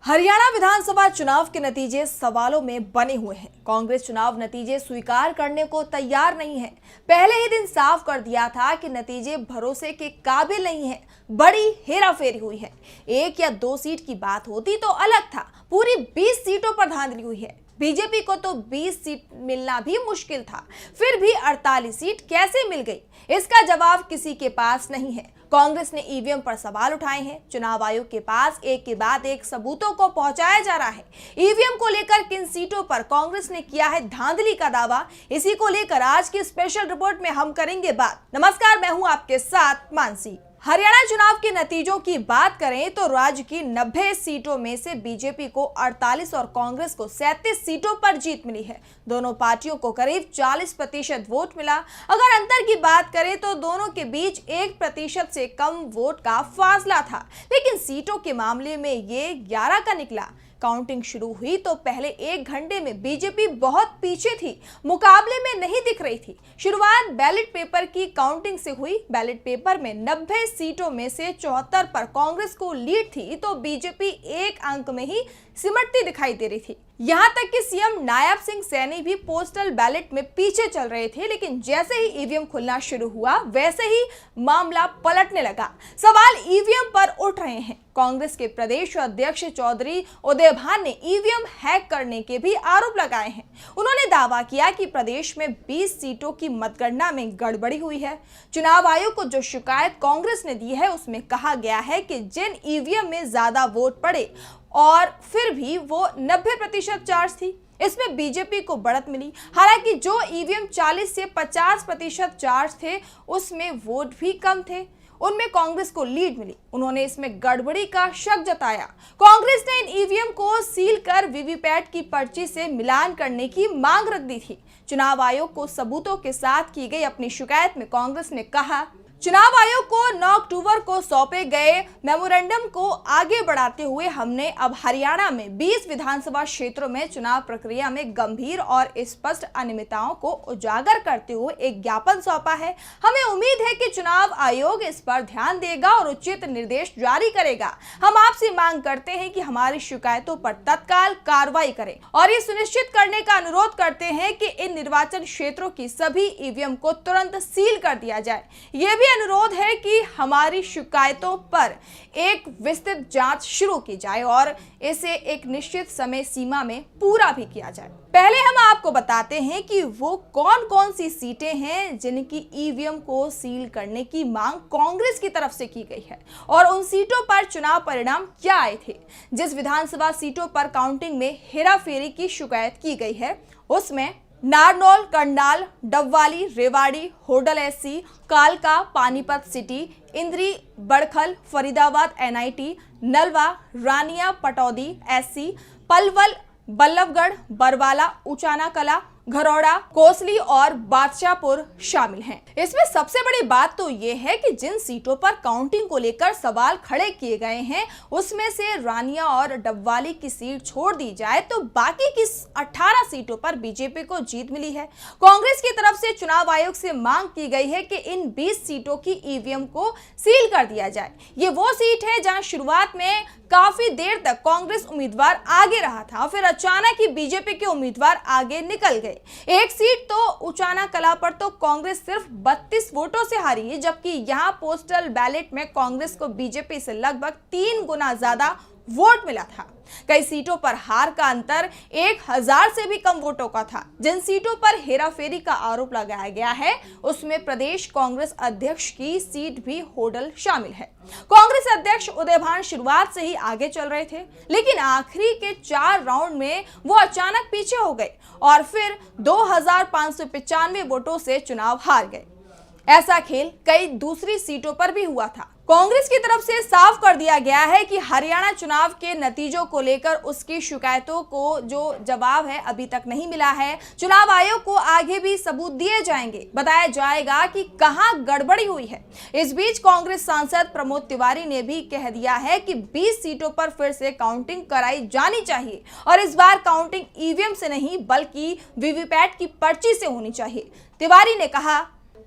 हरियाणा विधानसभा चुनाव के नतीजे सवालों में बने हुए हैं। कांग्रेस चुनाव नतीजे स्वीकार करने को तैयार नहीं है। पहले ही दिन साफ कर दिया था कि नतीजे भरोसे के काबिल नहीं है। बड़ी हेराफेरी हुई है। 1 या 2 सीट की बात होती तो अलग था। पूरी 20 सीटों पर धांधली हुई है। बीजेपी को तो 20 सीट मिलना भी मुश्किल था, फिर भी 48 सीट कैसे मिल गई, इसका जवाब किसी के पास नहीं है। कांग्रेस ने ईवीएम पर सवाल उठाए हैं। चुनाव आयोग के पास एक के बाद एक सबूतों को पहुंचाया जा रहा है। ईवीएम को लेकर किन सीटों पर कांग्रेस ने किया है धांधली का दावा, इसी को लेकर आज की स्पेशल रिपोर्ट में हम करेंगे बात। नमस्कार, मैं हूं आपके साथ मानसी। हरियाणा चुनाव के नतीजों की बात करें तो राज्य की 90 सीटों में से बीजेपी को 48 और कांग्रेस को 37 सीटों पर जीत मिली है। दोनों पार्टियों को करीब 40% वोट मिला। अगर अंतर की बात करें तो दोनों के बीच 1% से कम वोट का फासला था, लेकिन सीटों के मामले में ये 11 का निकला। काउंटिंग शुरू हुई तो पहले 1 घंटे में बीजेपी बहुत पीछे थी, मुकाबले में नहीं दिख रही थी। शुरुआत बैलेट पेपर की काउंटिंग से हुई। बैलेट पेपर में 90 सीटों में से 74 पर कांग्रेस को लीड थी तो बीजेपी 1 अंक में ही सिमटती दिखाई दे रही थी। यहां तक कि सीएम नायब सिंह सैनी भी पोस्टल बैलेट में पीछे चल रहे थे, लेकिन जैसे ही ईवीएम खुलना शुरू हुआ वैसे ही मामला पलटने लगा। सवाल ईवीएम पर उठ रहे हैं। कांग्रेस के प्रदेश अध्यक्ष चौधरी उदयभान ने ईवीएम हैक करने के भी आरोप लगाए हैं। उन्होंने दावा किया कि प्रदेश में 20 सीटों की मतगणना में गड़बड़ी हुई है। चुनाव आयोग को जो शिकायत कांग्रेस ने दी है उसमें कहा गया है कि जिन ईवीएम में ज्यादा वोट पड़े और फिर भी वो 90% चार्ज थी, इसमें बीजेपी को बढ़त मिली। हालांकि जो ईवीएम 40 से 50% चार्ज थे उसमें वोट भी कम थे, उनमें कांग्रेस को लीड मिली। उन्होंने इसमें गड़बड़ी का शक जताया। कांग्रेस ने इन ईवीएम को सील कर वीवीपैट की पर्ची से मिलान करने की मांग रख दी थी। चुनाव आयोग को सबूतों के साथ की गई अपनी शिकायत में कांग्रेस ने कहा, चुनाव आयोग को 9 अक्टूबर को सौंपे गए मेमोरेंडम को आगे बढ़ाते हुए हमने अब हरियाणा में 20 विधानसभा क्षेत्रों में चुनाव प्रक्रिया में गंभीर और स्पष्ट अनियमितताओं को उजागर करते हुए एक ज्ञापन सौंपा है। हमें उम्मीद है कि चुनाव आयोग इस पर ध्यान देगा और उचित निर्देश जारी करेगा। हम आपसे मांग करते हैं कि हमारी शिकायतों पर तत्काल कार्रवाई करें और ये सुनिश्चित करने का अनुरोध करते हैं कि इन निर्वाचन क्षेत्रों की सभी ईवीएम को तुरंत सील कर दिया जाए। ये भी अनुरोध है कि हमारी शिकायतों पर एक विस्तृत जांच शुरू की जाए और इसे एक निश्चित समय सीमा में पूरा भी किया जाए। पहले हम आपको बताते हैं कि वो कौन कौन सी सीटें हैं जिनकी ईवीएम को सील करने की मांग कांग्रेस की तरफ से की गई है और उन सीटों पर चुनाव परिणाम क्या आए थे। जिस विधानसभा सीटों पर काउंटिंग में हेराफेरी की शिकायत की गई है उसमें नारनौल, करनाल, डबवाली, रेवाड़ी, होडल एससी, कालका, पानीपत सिटी, इंद्री, बड़खल, फरीदाबाद एनआईटी, नलवा, रानिया, पटौदी एससी, पलवल, बल्लभगढ़, बरवाला, उचाना कला, घरौड़ा, कोसली और बादशाहपुर शामिल हैं। इसमें सबसे बड़ी बात तो ये है कि जिन सीटों पर काउंटिंग को लेकर सवाल खड़े किए गए हैं उसमें से रानिया और डबवाली की सीट छोड़ दी जाए तो बाकी की 18 सीटों पर बीजेपी को जीत मिली है। कांग्रेस की तरफ से चुनाव आयोग से मांग की गई है कि इन 20 सीटों की ईवीएम को सील कर दिया जाए। ये वो सीट है जहां शुरुआत में काफी देर तक कांग्रेस उम्मीदवार आगे रहा था, फिर अचानक ही बीजेपी के उम्मीदवार आगे निकल गए। एक सीट तो उचाना कला पर तो कांग्रेस सिर्फ 32 वोटों से हारी, जबकि यहां पोस्टल बैलेट में कांग्रेस को बीजेपी से लगभग 3 गुना ज्यादा वोट मिला था। कई सीटों पर हार का अंतर 1000 से भी कम वोटों का था। जिन सीटों पर हेराफेरी का आरोप लगाया गया है उसमें प्रदेश कांग्रेस अध्यक्ष की सीट भी होडल शामिल है। कांग्रेस अध्यक्ष उदयभान शुरुआत से ही आगे चल रहे थे, लेकिन आखिरी के 4 राउंड में वो अचानक पीछे हो गए और फिर 2595 वोटों से चुनाव हार गए। ऐसा खेल कई दूसरी सीटों पर भी हुआ था। कांग्रेस की तरफ से साफ कर दिया गया है कि हरियाणा चुनाव के नतीजों को लेकर उसकी शिकायतों को जो जवाब है अभी तक नहीं मिला है। चुनाव आयोग को आगे भी सबूत दिए जाएंगे, बताया जाएगा कि कहां गड़बड़ी हुई है। इस बीच कांग्रेस सांसद प्रमोद तिवारी ने भी कह दिया है कि 20 सीटों पर फिर से काउंटिंग कराई जानी चाहिए और इस बार काउंटिंग ईवीएम से नहीं बल्कि वीवीपैट की पर्ची से होनी चाहिए। तिवारी ने कहा,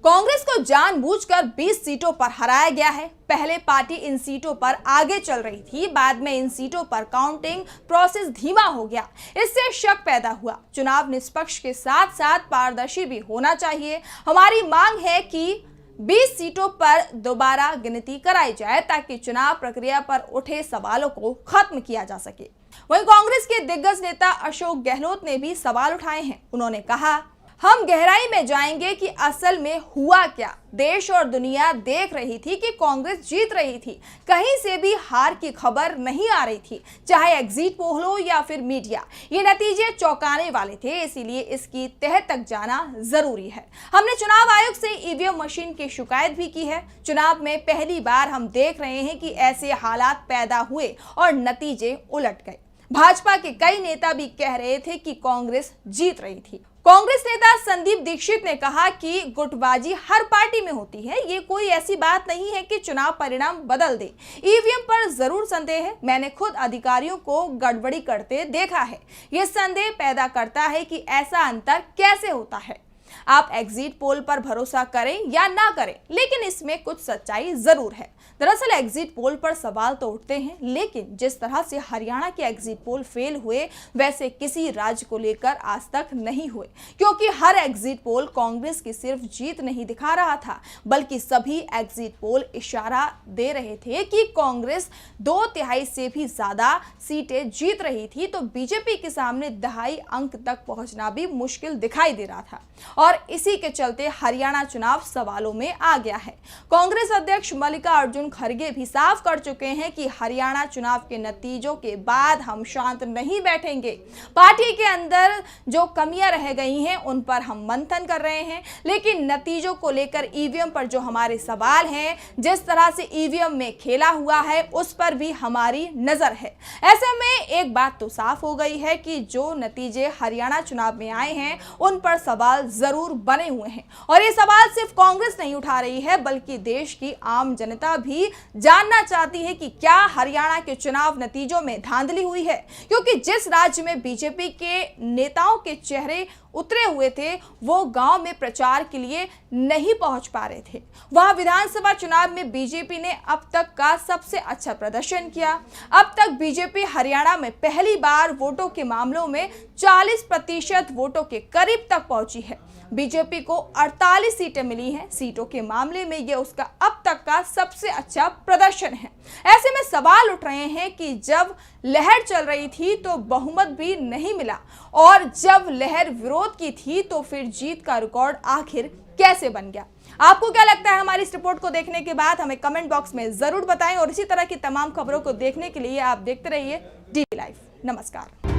कांग्रेस को जानबूझकर 20 सीटों पर हराया गया है। पहले पार्टी इन सीटों पर आगे चल रही थी, बाद में इन सीटों पर काउंटिंग प्रोसेस धीमा हो गया। इससे शक पैदा हुआ। चुनाव निष्पक्ष के साथ साथ पारदर्शी भी होना चाहिए। हमारी मांग है कि 20 सीटों पर दोबारा गिनती कराई जाए ताकि चुनाव प्रक्रिया पर उठे सवालों को खत्म किया जा सके। वहीं कांग्रेस के दिग्गज नेता अशोक गहलोत ने भी सवाल उठाए हैं। उन्होंने कहा, हम गहराई में जाएंगे कि असल में हुआ क्या। देश और दुनिया देख रही थी कि कांग्रेस जीत रही थी, कहीं से भी हार की खबर नहीं आ रही थी, चाहे एग्जिट पोल हो या फिर मीडिया। ये नतीजे चौंकाने वाले थे, इसीलिए इसकी तह तक जाना जरूरी है। हमने चुनाव आयोग से ईवीएम मशीन की शिकायत भी की है। चुनाव में पहली बार हम देख रहे हैं कि ऐसे हालात पैदा हुए और नतीजे उलट गए। भाजपा के कई नेता भी कह रहे थे कि कांग्रेस जीत रही थी। कांग्रेस नेता संदीप दीक्षित ने कहा कि गुटबाजी हर पार्टी में होती है, ये कोई ऐसी बात नहीं है कि चुनाव परिणाम बदल दे। ईवीएम पर जरूर संदेह है, मैंने खुद अधिकारियों को गड़बड़ी करते देखा है। ये संदेह पैदा करता है कि ऐसा अंतर कैसे होता है। आप एग्जिट पोल पर भरोसा करें या ना करें, लेकिन इसमें कुछ सच्चाई जरूर है। दरअसल एग्जिट पोल पर सवाल तो उठते हैं, लेकिन जिस तरह से हरियाणा के एग्जिट पोल फेल हुए, वैसे किसी राज्य को लेकर आज तक नहीं हुए, क्योंकि हर एग्जिट पोल कांग्रेस की सिर्फ जीत नहीं दिखा रहा था, बल्कि सभी एग्जिट पोल इशारा दे रहे थे कि कांग्रेस 2/3 से भी ज्यादा सीटें जीत रही थी, तो बीजेपी के सामने 2.5 अंक तक पहुंचना भी मुश्किल दिखाई दे रहा था। और इसी के चलते हरियाणा चुनाव सवालों में आ गया है। कांग्रेस अध्यक्ष मल्लिकार्जुन खड़गे भी साफ कर चुके हैं कि हरियाणा चुनाव के नतीजों के बाद हम शांत नहीं बैठेंगे। पार्टी के अंदर जो कमियां रह गई हैं उन पर हम मंथन कर रहे हैं, लेकिन नतीजों को लेकर ईवीएम पर जो हमारे सवाल हैं, जिस तरह से ईवीएम में खेला हुआ है, उस पर भी हमारी नजर है। ऐसे में एक बात तो साफ हो गई है कि जो नतीजे हरियाणा चुनाव में आए हैं उन पर सवाल जरूर बने हुए हैं, और ये सवाल सिर्फ कांग्रेस नहीं उठा रही है, बल्कि देश की आम जनता भी जानना चाहती है कि क्या हरियाणा के चुनाव नतीजों में धांधली हुई है। क्योंकि जिस राज्य में बीजेपी के नेताओं के चेहरे उतरे हुए थे, वो गांव में प्रचार के लिए नहीं पहुंच पा रहे थे। वहां विधानसभा चुनाव में बीजेपी ने अब तक का सबसे अच्छा प्रदर्शन किया। अब तक बीजेपी हरियाणा में पहली बार वोटों के मामलों में 40% वोटों के करीब तक पहुंची है। बीजेपी को 48 सीटें मिली हैं। सीटों के मामले में यह उसका अब तक का सबसे अच्छा प्रदर्शन है। ऐसे में सवाल उठ रहे हैं कि जब लहर चल रही थी तो बहुमत भी नहीं मिला, और जब लहर विरोध की थी तो फिर जीत का रिकॉर्ड आखिर कैसे बन गया। आपको क्या लगता है हमारी इस रिपोर्ट को देखने के बाद? हमें कमेंट बॉक्स में जरूर बताएं, और इसी तरह की तमाम खबरों को देखने के लिए आप देखते रहिए DD लाइव। नमस्कार।